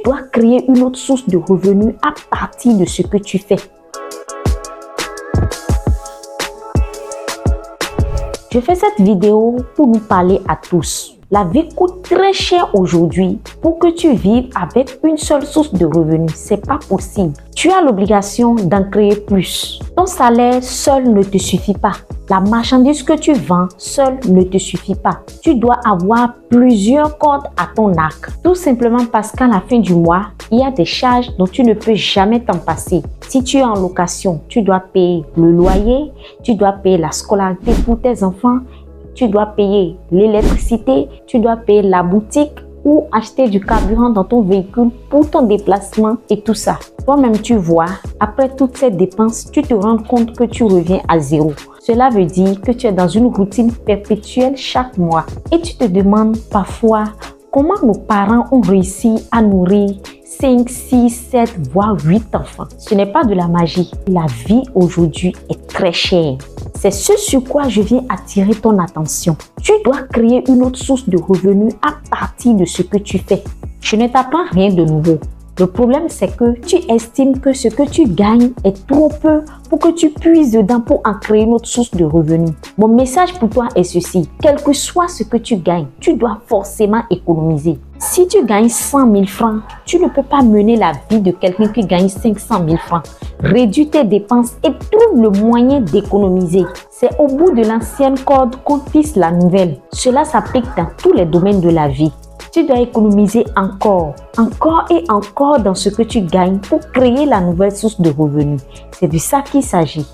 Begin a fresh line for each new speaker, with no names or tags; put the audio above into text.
dois créer une autre source de revenus à partir de ce que tu fais. Je fais cette vidéo pour nous parler à tous. La vie coûte très cher aujourd'hui. Pour que tu vives avec une seule source de revenus, c'est pas possible. Tu as l'obligation d'en créer plus. Ton salaire seul ne te suffit pas. La marchandise que tu vends seul ne te suffit pas. Tu dois avoir plusieurs cordes à ton arc. Tout simplement parce qu'à la fin du mois, il y a des charges dont tu ne peux jamais t'en passer. Si tu es en location, tu dois payer le loyer, tu dois payer la scolarité pour tes enfants, tu dois payer l'électricité, tu dois payer la boutique ou acheter du carburant dans ton véhicule pour ton déplacement et tout ça. Toi-même, tu vois, après toutes ces dépenses, tu te rends compte que tu reviens à zéro. Cela veut dire que tu es dans une routine perpétuelle chaque mois et tu te demandes parfois comment nos parents ont réussi à nourrir 5, 6, 7, voire 8 enfants. Ce n'est pas de la magie. La vie aujourd'hui est très chère. C'est ce sur quoi je viens attirer ton attention. Tu dois créer une autre source de revenus à partir de ce que tu fais. Je ne t'apprends rien de nouveau. Le problème, c'est que tu estimes que ce que tu gagnes est trop peu pour que tu puisses dedans pour en créer une autre source de revenus. Mon message pour toi est ceci. Quel que soit ce que tu gagnes, tu dois forcément économiser. Si tu gagnes 100 000 francs, tu ne peux pas mener la vie de quelqu'un qui gagne 500 000 francs. Réduis tes dépenses et trouve le moyen d'économiser. C'est au bout de l'ancienne corde qu'on tisse la nouvelle. Cela s'applique dans tous les domaines de la vie. Tu dois économiser encore et encore dans ce que tu gagnes pour créer la nouvelle source de revenus. C'est de ça qu'il s'agit.